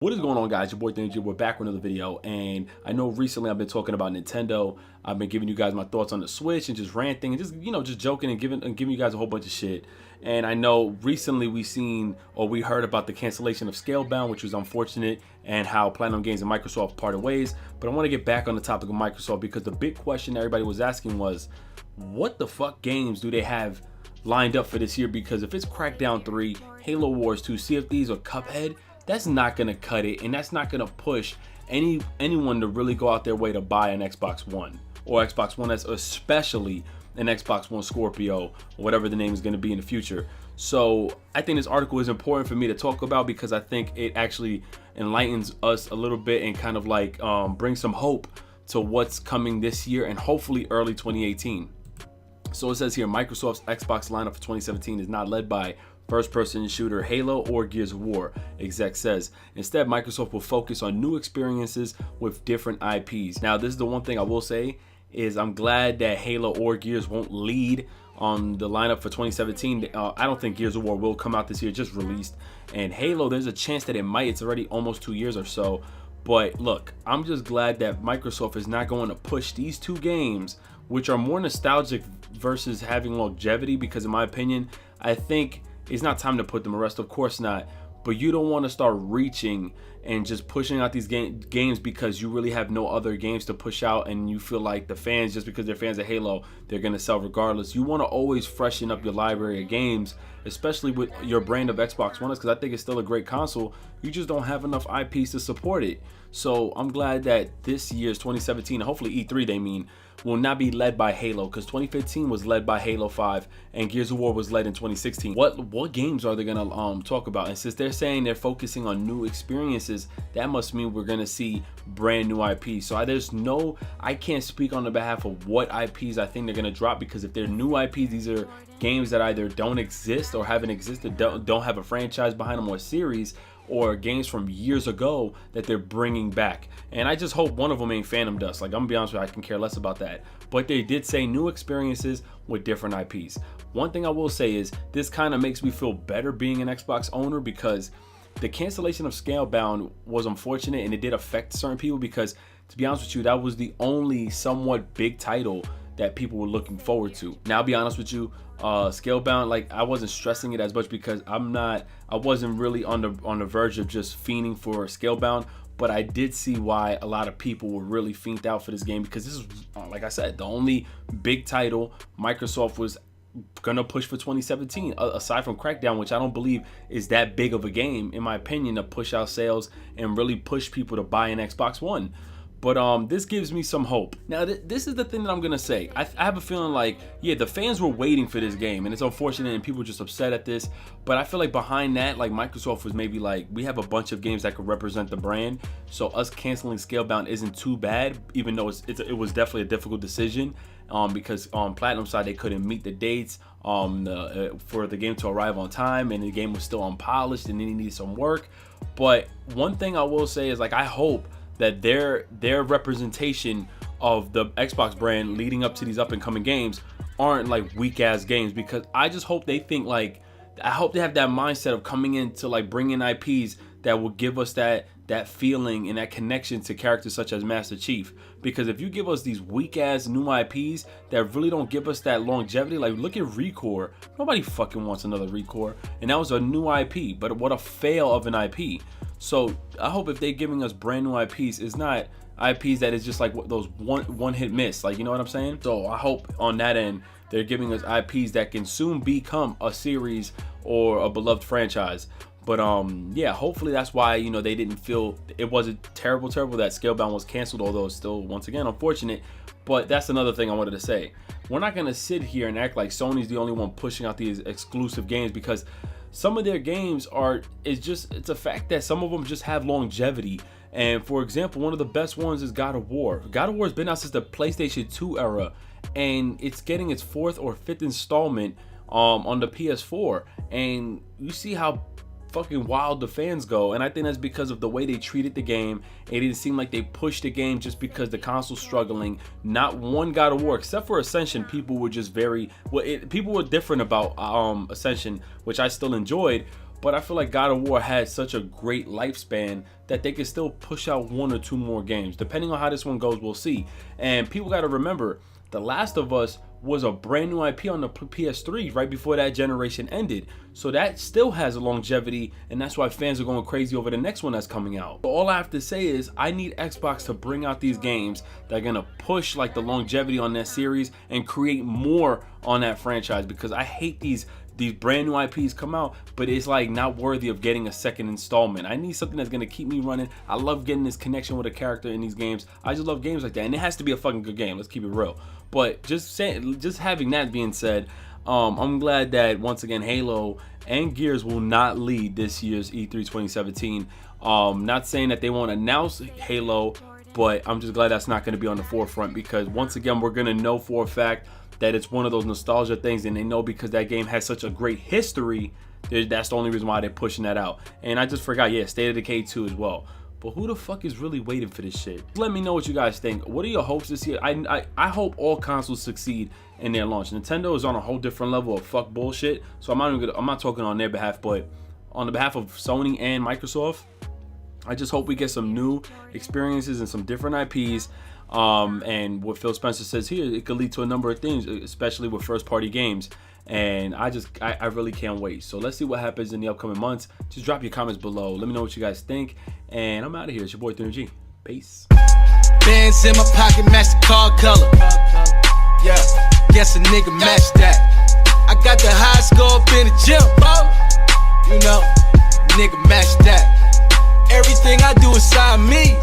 What is going on, guys? Your boy Danger. We're back with another video, and I know recently I've been talking about Nintendo. I've been giving you guys my thoughts on the Switch and just ranting and just joking and giving you guys a whole bunch of shit. And I know recently we heard about the cancellation of Scalebound, which was unfortunate, and how Platinum Games and Microsoft parted ways. But I want to get back on the topic of Microsoft because the big question everybody was asking was, what the fuck games do they have lined up for this year? Because if it's Crackdown 3, Halo Wars 2, Sea of Thieves, or Cuphead, that's not gonna cut it, and that's not gonna push anyone to really go out their way to buy an Xbox One or Xbox One S, especially an Xbox One Scorpio or whatever the name is gonna be in the future. So I think this article is important for me to talk about because I think it actually enlightens us a little bit and kind of like brings some hope to what's coming this year and hopefully early 2018. So it says here, Microsoft's Xbox lineup for 2017 is not led by first-person shooter Halo or Gears of War, Exec says. Instead, Microsoft will focus on new experiences with different IPs. Now, this is the one thing I will say is I'm glad that Halo or Gears won't lead on the lineup for 2017. I don't think Gears of War will come out this year, just released. And Halo, there's a chance that it might. It's already almost 2 years or so. But look, I'm just glad that Microsoft is not going to push these two games, which are more nostalgic versus having longevity, because in my opinion, I think it's not time to put them to rest, of course not, but you don't want to start reaching and just pushing out these games because you really have no other games to push out, and you feel like the fans, just because they're fans of Halo, they're going to sell regardless. You want to always freshen up your library of games, especially with your brand of Xbox One, because I think it's still a great console. You just don't have enough IPs to support it. So I'm glad that this year's 2017, and hopefully E3 they mean, will not be led by Halo, because 2015 was led by Halo 5 and Gears of War was led in 2016. What games are they gonna talk about? And since they're saying they're focusing on new experiences, that must mean we're gonna see brand new IPs. So I can't speak on the behalf of what IPs I think they're gonna drop, because if they're new IPs, these are games that either don't exist or haven't existed, don't have a franchise behind them or a series, or games from years ago that they're bringing back. And I just hope one of them ain't Phantom Dust. Like, I'm gonna be honest with you, I can care less about that. But they did say new experiences with different IPs. One thing I will say is this kind of makes me feel better being an Xbox owner, because the cancellation of Scalebound was unfortunate and it did affect certain people, because to be honest with you, that was the only somewhat big title that people were looking forward to. Now, I'll be honest with you, Scalebound, like, I wasn't stressing it as much because I wasn't really on the verge of just fiending for Scalebound, but I did see why a lot of people were really fiended out for this game, because this is, like I said, the only big title Microsoft was gonna push for 2017, aside from Crackdown, which I don't believe is that big of a game, in my opinion, to push out sales and really push people to buy an Xbox One. But this gives me some hope. Now, this is the thing that I'm gonna say. I have a feeling like, yeah, the fans were waiting for this game, and it's unfortunate and people are just upset at this. But I feel like behind that, like, Microsoft was maybe like, we have a bunch of games that could represent the brand, so us canceling Scalebound isn't too bad, even though it was definitely a difficult decision. Because on Platinum side they couldn't meet the dates for the game to arrive on time, and the game was still unpolished and then it needed some work. But one thing I will say is, like, I hope that their representation of the Xbox brand leading up to these up and coming games aren't like weak ass games, because I just hope they think like, I hope they have that mindset of coming in to like bring in IPs that will give us that feeling and that connection to characters such as Master Chief. Because if you give us these weak ass new IPs that really don't give us that longevity, like look at Recore, nobody fucking wants another Recore, and that was a new IP, but what a fail of an IP. So I hope if they're giving us brand new IPs, it's not IPs that is just like those one hit miss, like, you know what I'm saying? So I hope on that end they're giving us IPs that can soon become a series or a beloved franchise. But yeah, hopefully that's why, you know, they didn't feel it wasn't terrible that Scalebound was canceled, although it's still, once again, unfortunate. But that's another thing I wanted to say. We're not gonna sit here and act like Sony's the only one pushing out these exclusive games, because some of their games it's a fact that some of them just have longevity. And for example, one of the best ones is God of War. God of War has been out since the PlayStation 2 era, and it's getting its 4th or 5th installment on the PS4. And you see how fucking wild the fans go, and I think that's because of the way they treated the game. It didn't seem like they pushed the game just because the console's struggling. Not one God of War, except for Ascension, people were just people were different about Ascension, which I still enjoyed. but I feel like God of War had such a great lifespan that they can still push out 1 or 2 more games. Depending on how this one goes, we'll see. And people got to remember, The Last of Us was a brand new IP on the PS3 right before that generation ended. So that still has a longevity, and that's why fans are going crazy over the next one that's coming out. But all I have to say is I need Xbox to bring out these games that are going to push like the longevity on that series and create more on that franchise, because I hate these brand new IPs come out, but it's like not worthy of getting a second installment. I need something that's gonna keep me running. I love getting this connection with a character in these games. I just love games like that, and it has to be a fucking good game. Let's keep it real. But just having that being said, I'm glad that once again Halo and Gears will not lead this year's E3 2017. Not saying that they won't announce Halo, but I'm just glad that's not going to be on the forefront, because once again we're going to know for a fact that it's one of those nostalgia things, and they know because that game has such a great history, that's the only reason why they're pushing that out. And I just forgot, yeah, State of Decay 2 as well. But who the fuck is really waiting for this shit? Let me know what you guys think. What are your hopes this year? I hope all consoles succeed in their launch. Nintendo is on a whole different level of fuck bullshit, so I'm not talking on their behalf, but on the behalf of Sony and Microsoft, I just hope we get some new experiences and some different IPs. And what Phil Spencer says here, it could lead to a number of things, especially with first-party games. And I really can't wait. So let's see what happens in the upcoming months. Just drop your comments below. Let me know what you guys think. And I'm out of here. It's your boy 3MG. Peace. Bands in my pocket, match the car color. Yeah, guess a nigga match that. I got the high score up in the gym. You know, nigga match that. Everything I do inside me.